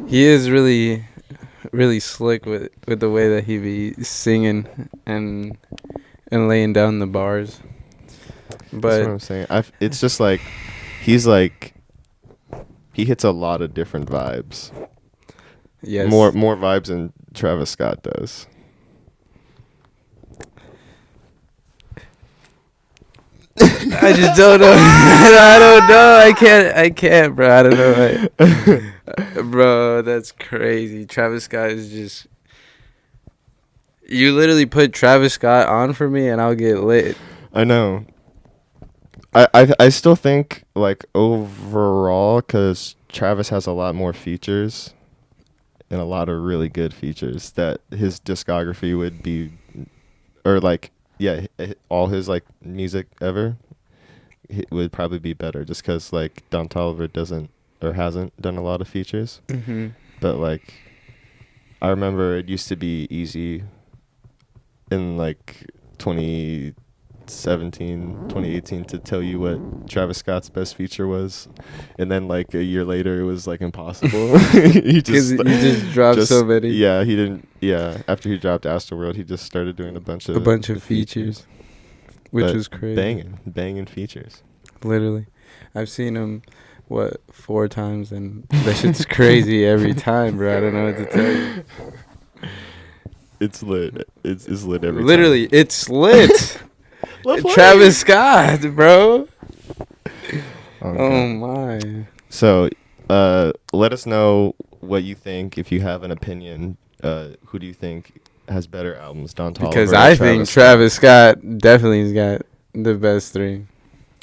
He is really, really slick with the way that he be singing and laying down the bars. But that's what I'm saying. It's just like he's like he hits a lot of different vibes. yes, More vibes than Travis Scott does. I just don't know. I don't know. I can't, bro. I don't know. Bro, that's crazy. Travis Scott is just. You literally put Travis Scott on for me, and I'll get lit. I know. I still think like overall, because Travis has a lot more features, and a lot of really good features, that his discography would be, or like all his like music ever, it would probably be better just because like Don Toliver doesn't or hasn't done a lot of features. Mm-hmm. But like I remember it used to be easy in like 2017, 2018 to tell you what Travis Scott's best feature was, and then like a year later it was like impossible. He just dropped so many. Yeah, he didn't. Yeah, after he dropped Astroworld, he just started doing a bunch of features, which but was crazy. Banging features. Literally, I've seen him 4 times, and that shit's crazy every time, bro. I don't know what to tell you. It's lit. It's lit every Literally, time. it's lit. Travis Scott, bro. Oh my. So, let us know what you think. If you have an opinion, who do you think has better albums, Don Toliver? Because I think Travis Scott definitely has got the best 3.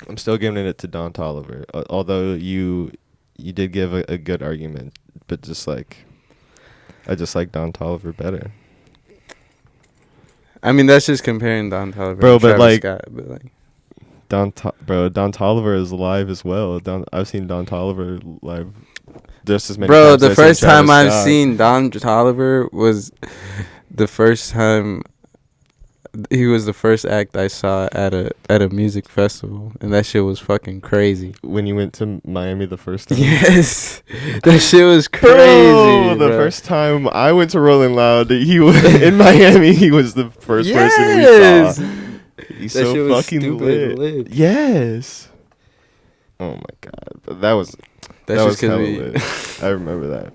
I'm still giving it to Don Toliver, although you did give a good argument, but I just like Don Toliver better. I mean, that's just comparing Don Toliver, bro, and but Travis like, Scott, but like, Don Toliver is live as well. I've seen Don Toliver live just as many bro, times. the first time I've Scott. seen Don Toliver was the first time. He was the first act I saw at a music festival, and that shit was fucking crazy. When you went to Miami the first time? Yes, that shit was crazy. The first time I went to Rolling Loud, he was in Miami. He was the first person we saw. He's that so fucking lit. Yes. Oh my god, but that was hella lit. I remember that.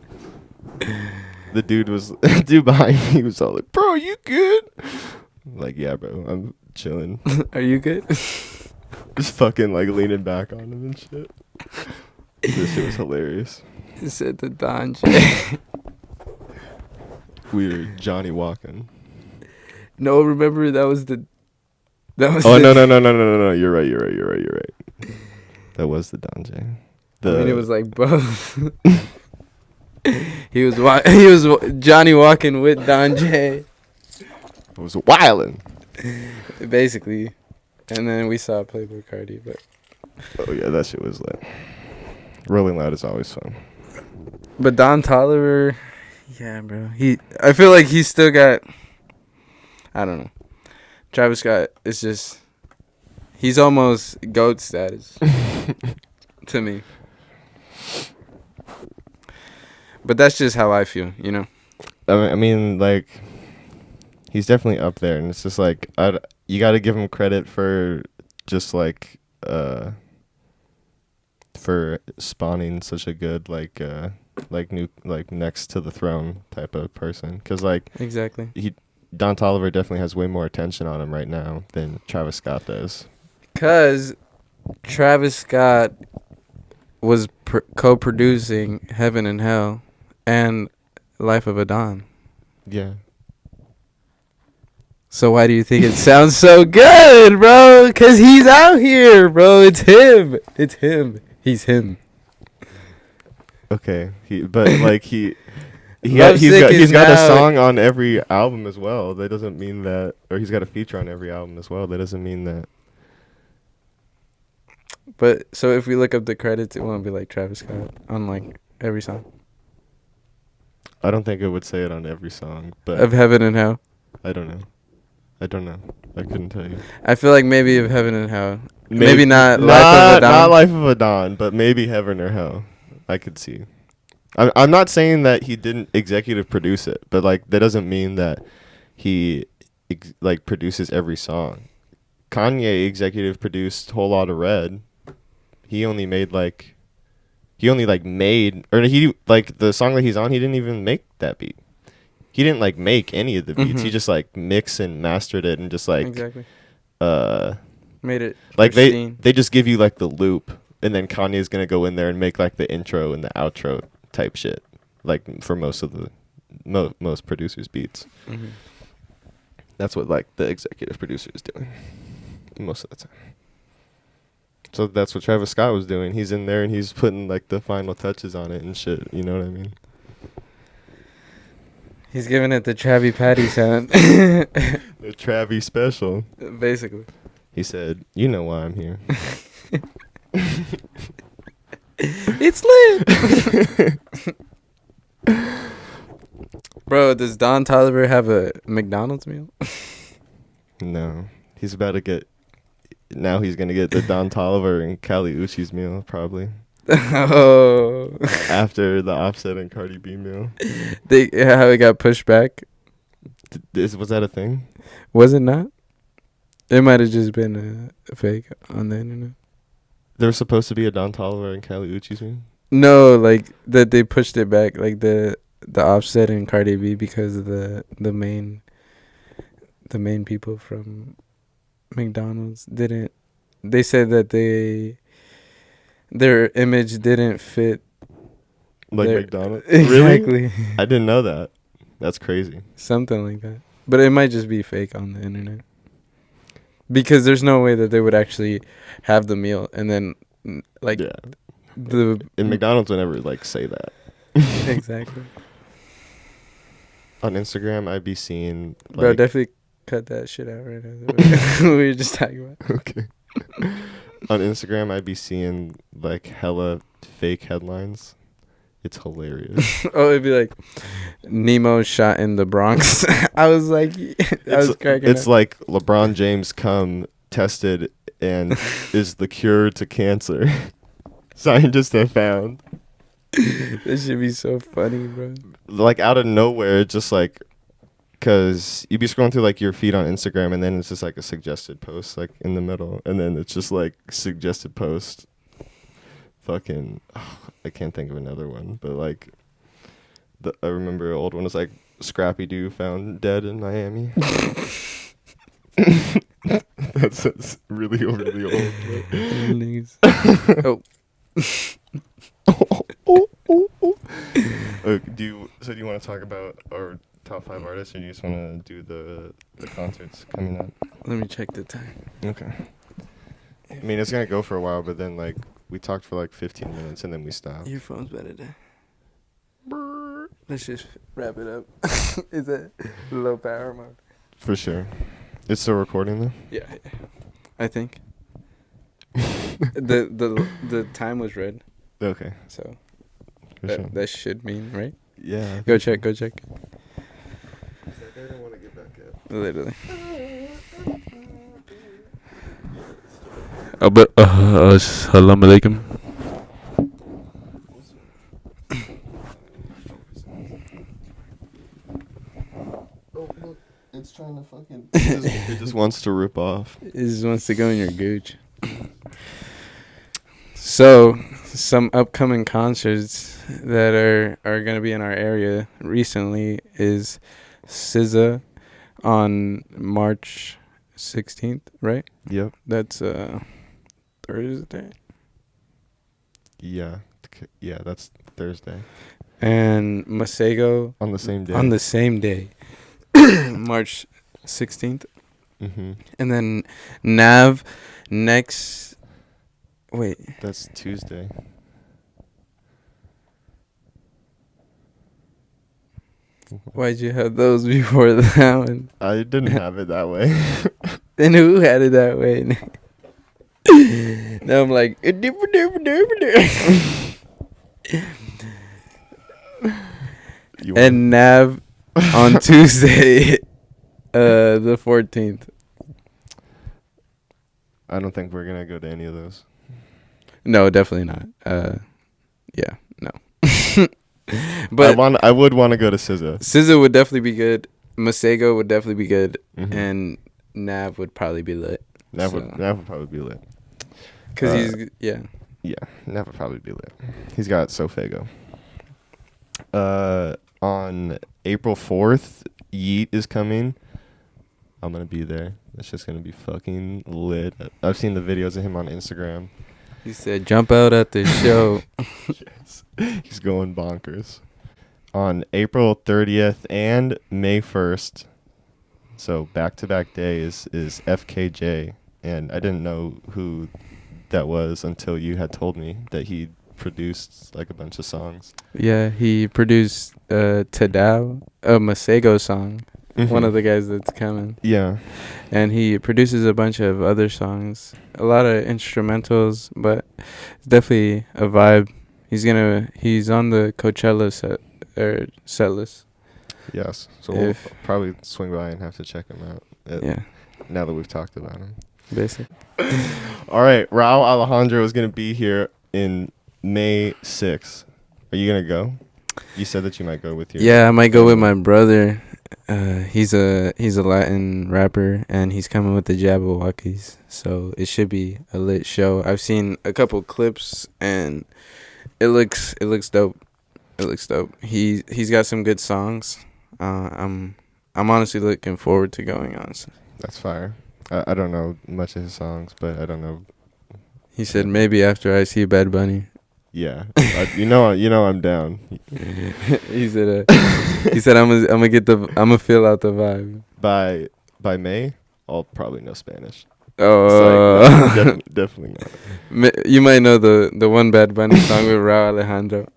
The dude behind me was all like, "Bro, you good?" Like, yeah, bro, I'm chilling. Are you good? Just fucking like leaning back on him and shit. This shit was hilarious. He said the Don J. We were Johnny walking. No, remember that was. Oh no! You're right. That was the Don J. I mean, it was like both. He was Johnny walking with Don J. It was wildin'. Basically. And then we saw Playboy Cardi, but... Oh, yeah, that shit was lit. Rolling Loud is always fun. But Don Toliver... Yeah, bro. I feel like he's still got... I don't know. Travis Scott is just... He's almost GOAT status. To me. But that's just how I feel, you know? I mean, like... He's definitely up there, and it's just like you got to give him credit for just like for spawning such a good like next to the throne type of person, because like exactly Don Toliver definitely has way more attention on him right now than Travis Scott does. Because Travis Scott was co-producing Heaven and Hell and Life of a Don. Yeah. So why do you think it sounds so good, bro? Because he's out here, bro. It's him. It's him. He's him. Okay. He's got Lovesick is he's got a now- song on every album as well. That doesn't mean that, or he's got a feature on every album as well. That doesn't mean that. But so if we look up the credits, it won't be like Travis Scott on like every song I don't think it would say it on every song, but of Heaven and Hell. I don't know. I couldn't tell you. I feel like maybe of Heaven and Hell. Maybe not Life of a Don. Not Life of a Don, but maybe Heaven or Hell. I could see. I'm not saying that he didn't executive produce it, but like that doesn't mean that he like produces every song. Kanye executive produced Whole Lotta Red. He only made the song that he's on, he didn't even make that beat. He didn't like make any of the beats. Mhm. He just like mixed and mastered it and just like Exactly. made it like pristine. they just give you like the loop, and then Kanye's gonna go in there and make like the intro and the outro type shit, like for most of the most producers' beats. Mhm. That's what like the executive producer is doing most of the time. So that's what Travis Scott was doing. He's in there and he's putting like the final touches on it and shit. You know what I mean? He's giving it the Travi Patty sound. The Travi special. Basically. He said, "You know why I'm here." It's lit. Bro, does Don Toliver have a McDonald's meal? No, he's about to get. Now he's gonna get the Don Toliver and Kali Uchis meal probably Oh. after the Offset and Cardi B meal. How it got pushed back? Was that a thing? Was it not? It might have just been a fake on the internet. There was supposed to be a Don Toliver and Kali Uchis meal. No, like that they pushed it back, like the Offset and Cardi B, because of the main people from McDonald's didn't. They said that their image didn't fit. Like their- McDonald's. Exactly. Really? I didn't know that. That's crazy. Something like that. But it might just be fake on the internet. Because there's no way that they would actually have the meal and then like Yeah. the And McDonald's would never like say that. Exactly. On Instagram, I'd be seeing like, Bro, definitely cut that shit out right now. We were just talking about. Okay. On Instagram, I'd be seeing like hella fake headlines. It's hilarious. Oh, it'd be like Nemo shot in the Bronx. I was like, I was cracking It's up. like LeBron James come tested and is the cure to cancer. Scientists have found. This should be so funny, bro. Like out of nowhere, just like, cause you'd be scrolling through like your feed on Instagram, and then it's just like a suggested post like in the middle, and then it's just like suggested post. Fucking, I can't think of another one, but like, I remember an old one was like Scrappy Doo found dead in Miami. That's really overly old. Niggas. Do you want to talk about our top 5 artists, or do you just want to do the concerts coming up? Let me check the time. Okay. I mean, it's gonna go for a while, but then like we talked for like 15 minutes and then we stopped. Your phone's better than. Let's just wrap it up. Is that low power mode? For sure. It's still recording though. Yeah, I think. the time was red, Okay. so For sure. that should mean, right? Yeah. Go check. I don't want to get back up. Literally. Assalamu alaikum. Oh look, it's trying to fucking. It just wants to rip off. It just wants to go in your gooch. So, some upcoming concerts that are gonna be in our area recently is SZA on March 16th, right? Yep. That's Thursday. Yeah. Yeah, that's Thursday. And Masego On the same day. on the same day, March 16th. Mm-hmm. And then Nav next. Wait. That's Tuesday. Why'd you have those before that one? I didn't have it that way. Then who had it that way? Now I'm like. And Nav on Tuesday, the 14th. I don't think we're gonna go to any of those. No, definitely not. Yeah, no. But I would want to go to SZA. SZA would definitely be good. Masego would definitely be good, Mm-hmm. and Nav would probably be lit. Nav would probably be lit. Cause he's Yeah, Nav would probably be lit. He's got Sofego. On April 4th, Yeet is coming. I'm gonna be there. It's just gonna be fucking lit. I've seen the videos of him on Instagram. He said, "Jump out at the show." Yes, he's going bonkers. On April 30th and May 1st, so back-to-back days, is FKJ, and I didn't know who that was until you had told me that he produced like a bunch of songs. Yeah, he produced Tadao, a Masego song. Mm-hmm. One of the guys that's coming. Yeah. And he produces a bunch of other songs. A lot of instrumentals, but it's definitely a vibe. He's on the Coachella set list. Yes. So we'll probably swing by and have to check him out. Yeah. Now that we've talked about him. Basically. All right. Raul Alejandro is going to be here in May 6th. Are you going to go? You said that you might go with your... Yeah, I might go with my brother. He's a Latin rapper, and he's coming with the Jabberwockies, so it should be a lit show. I've seen a couple clips, and it looks dope. It looks dope. He's got some good songs. I'm honestly looking forward to going on. So. That's fire. I don't know much of his songs, but I don't know. He said maybe after I see Bad Bunny. Yeah, you know I'm down. He said I'm gonna feel out the vibe. By May, I'll probably know Spanish. Oh, definitely not. You might know the one Bad Bunny song with Raul Alejandro.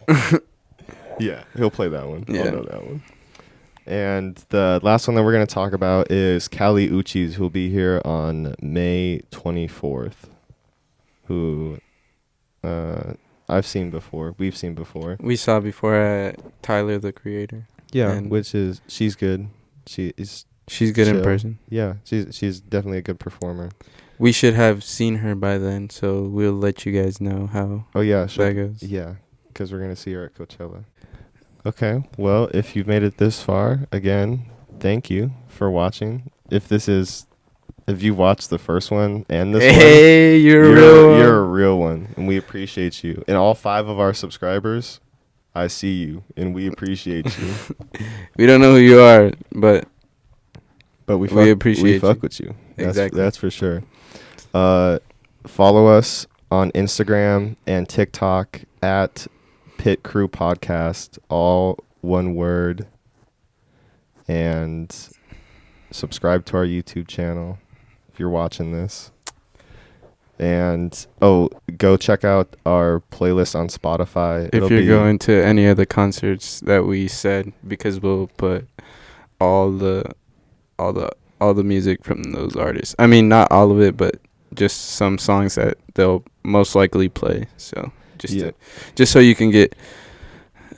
Yeah, he'll play that one. Yeah. I'll know that one. And the last one that we're gonna talk about is Kali Uchis, who'll be here on May 24th. Who, I've seen before. We've seen before. We saw before at Tyler, the Creator. Yeah, she's good. She's good chill. in person. Yeah, she's definitely a good performer. We should have seen her by then, so we'll let you guys know how. Oh yeah, that goes. Yeah, because we're gonna see her at Coachella. Okay, well, if you've made it this far, again, thank you for watching. If you watched the first one and this one, you're a real one, and we appreciate you. And all 5 of our subscribers, I see you, and we appreciate you. We don't know who you are, but we appreciate we fuck with you. Exactly. That's for sure. Follow us on Instagram and TikTok at PitCrew Podcast, all one word, and subscribe to our YouTube channel if you're watching this. And go check out our playlist on Spotify. If you're going to any of the concerts that we said, because we'll put all the music from those artists. I mean, not all of it, but just some songs that they'll most likely play. So just so you can get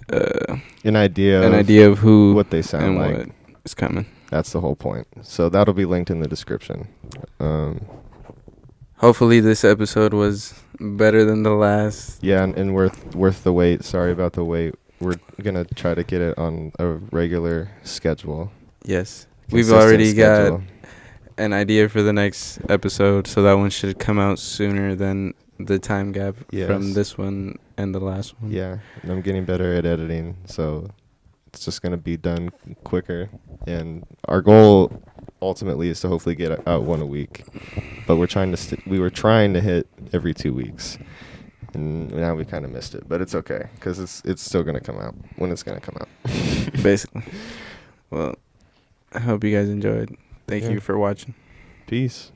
an idea of who, what they sound and like, what is coming. That's the whole point. So that'll be linked in the description. Hopefully this episode was better than the last. Yeah, and worth the wait. Sorry about the wait. We're gonna try to get it on a regular schedule. Yes, we've already got an idea for the next episode, so that one should come out sooner than the time gap from this one and the last one. Yeah, and I'm getting better at editing, so it's just going to be done quicker. And our goal ultimately is to hopefully get out one a week. But we were trying to hit every 2 weeks. And now we kind of missed it, but it's okay because it's still gonna come out when it's gonna come out. Basically. Well, I hope you guys enjoyed. Thank Yeah. you for watching. Peace.